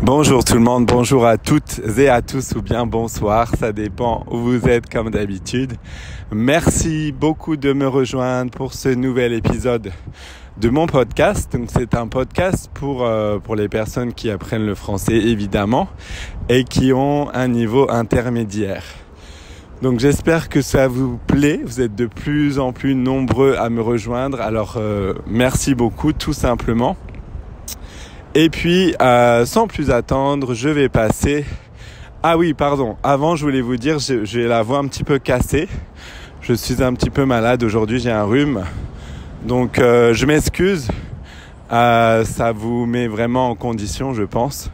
Bonjour tout le monde, bonjour à toutes et à tous ou bien bonsoir, ça dépend où vous êtes comme d'habitude. Merci beaucoup de me rejoindre pour ce nouvel épisode de mon podcast. Donc c'est un podcast pour les personnes qui apprennent le français évidemment et qui ont un niveau intermédiaire. Donc j'espère que ça vous plaît, vous êtes de plus en plus nombreux à me rejoindre, alors merci beaucoup tout simplement. Et puis, sans plus attendre, je vais passer... Ah oui, pardon, avant je voulais vous dire, j'ai la voix un petit peu cassée. Je suis un petit peu malade aujourd'hui, j'ai un rhume. Donc je m'excuse, ça vous met vraiment en condition, je pense.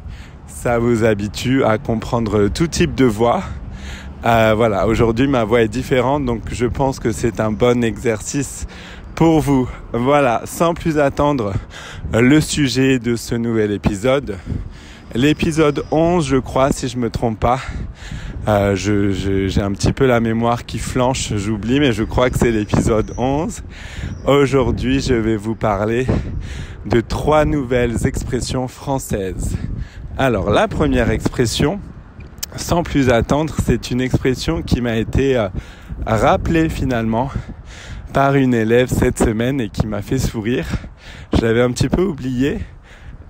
Ça vous habitue à comprendre tout type de voix. Voilà, aujourd'hui ma voix est différente, donc je pense que c'est un bon exercice pour vous. Voilà, sans plus attendre, le sujet de ce nouvel épisode. L'épisode 11, je crois, si je me trompe pas. J'ai un petit peu la mémoire qui flanche, j'oublie, mais je crois que c'est l'épisode 11. Aujourd'hui, je vais vous parler de 3 nouvelles expressions françaises. Alors, la première expression, sans plus attendre, c'est une expression qui m'a été rappelée finalement par une élève cette semaine et qui m'a fait sourire. Je l'avais un petit peu oublié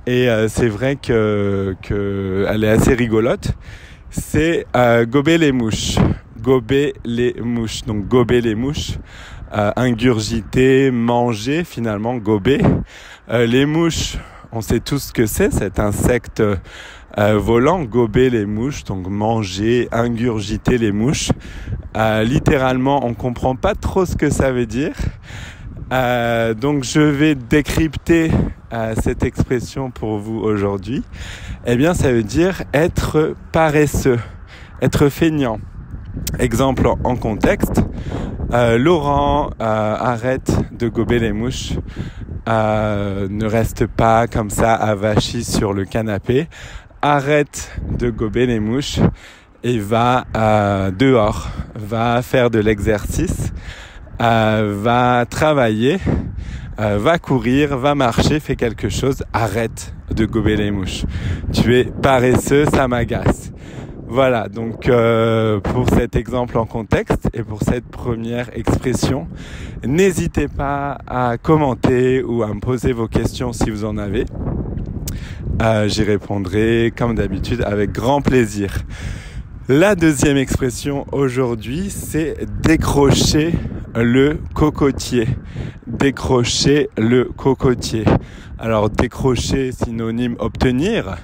et c'est vrai que elle est assez rigolote. C'est gober les mouches. Gober les mouches. Donc gober les mouches, ingurgiter, manger finalement, gober. Les mouches, on sait tous ce que c'est, cet insecte volant, gober les mouches, donc manger, ingurgiter les mouches. Littéralement, on comprend pas trop ce que ça veut dire. Donc je vais décrypter cette expression pour vous aujourd'hui. Eh bien, ça veut dire être paresseux, être feignant. Exemple en contexte, Laurent arrête de gober les mouches, ne reste pas comme ça avachi sur le canapé, arrête de gober les mouches et va dehors, va faire de l'exercice, va travailler, va courir, va marcher, fait quelque chose, arrête de gober les mouches. Tu es paresseux, ça m'agace. Voilà, donc pour cet exemple en contexte et pour cette première expression, n'hésitez pas à commenter ou à me poser vos questions si vous en avez. J'y répondrai comme d'habitude avec grand plaisir. La deuxième expression aujourd'hui, c'est décrocher le cocotier. Décrocher le cocotier. Alors décrocher, synonyme obtenir.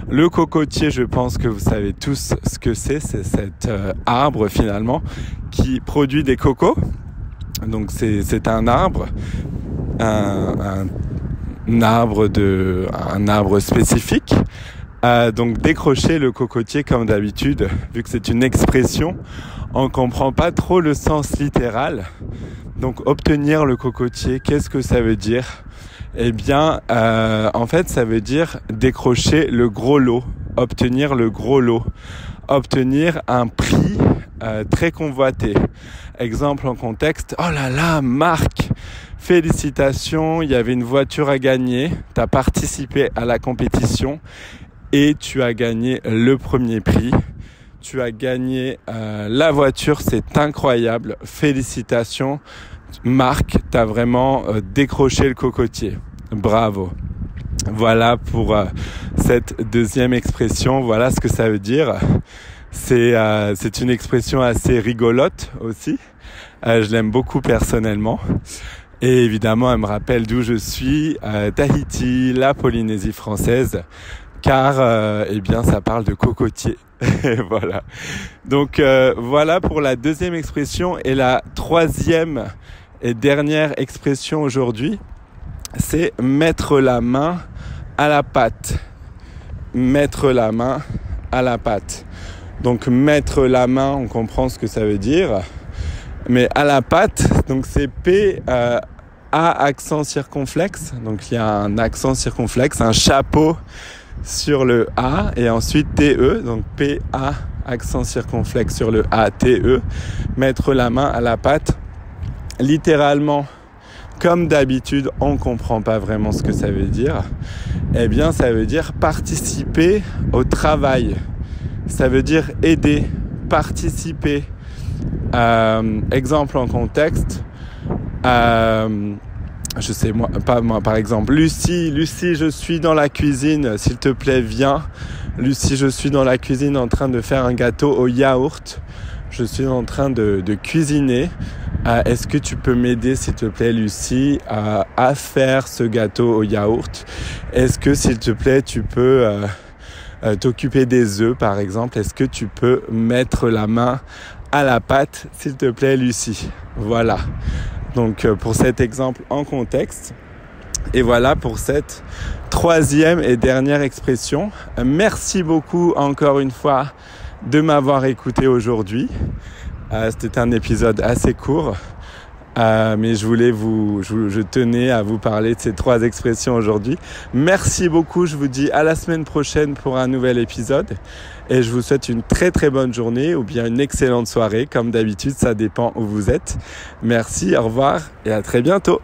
Le cocotier, je pense que vous savez tous ce que c'est. C'est cet arbre finalement qui produit des cocos. Donc c'est un arbre, un arbre spécifique. Donc décrocher le cocotier comme d'habitude, vu que c'est une expression, on comprend pas trop le sens littéral. Donc obtenir le cocotier, qu'est-ce que ça veut dire ? Eh bien, en fait, ça veut dire décrocher le gros lot, obtenir le gros lot, obtenir un prix très convoité. Exemple en contexte, oh là là, Marc, félicitations, il y avait une voiture à gagner, tu as participé à la compétition et tu as gagné le premier prix. Tu as gagné la voiture, c'est incroyable. Félicitations, Marc, tu as vraiment décroché le cocotier. Bravo. Voilà pour cette deuxième expression. Voilà ce que ça veut dire. C'est une expression assez rigolote aussi. Je l'aime beaucoup personnellement. Et évidemment, elle me rappelle d'où je suis, Tahiti, la Polynésie française. Car eh bien ça parle de cocotier. Voilà. Donc voilà pour la deuxième expression. Et la troisième et dernière expression aujourd'hui, c'est mettre la main à la pâte. Mettre la main à la pâte. Donc mettre la main, on comprend ce que ça veut dire. Mais à la pâte, donc c'est P A accent circonflexe. Donc il y a un accent circonflexe, un chapeau sur le A et ensuite TE, donc P-A, accent circonflexe sur le A, TE, mettre la main à la pâte. Littéralement, comme d'habitude, on ne comprend pas vraiment ce que ça veut dire. Eh bien, ça veut dire participer au travail. Ça veut dire aider, participer. Exemple en contexte. Je sais, par exemple, Lucie, je suis dans la cuisine, s'il te plaît, viens. Lucie, je suis dans la cuisine en train de faire un gâteau au yaourt. Je suis en train de cuisiner. Est-ce que tu peux m'aider, s'il te plaît, Lucie, à faire ce gâteau au yaourt? Est-ce que, s'il te plaît, tu peux t'occuper des œufs, par exemple? Est-ce que tu peux mettre la main à la pâte, s'il te plaît, Lucie? Voilà. Donc, pour cet exemple en contexte. Et voilà pour cette troisième et dernière expression. Merci beaucoup encore une fois de m'avoir écouté aujourd'hui. C'était un épisode assez court, mais je tenais à vous parler de ces trois expressions aujourd'hui. Merci beaucoup, je vous dis à la semaine prochaine pour un nouvel épisode. Et je vous souhaite une très très bonne journée ou bien une excellente soirée. Comme d'habitude, ça dépend où vous êtes. Merci, au revoir et à très bientôt.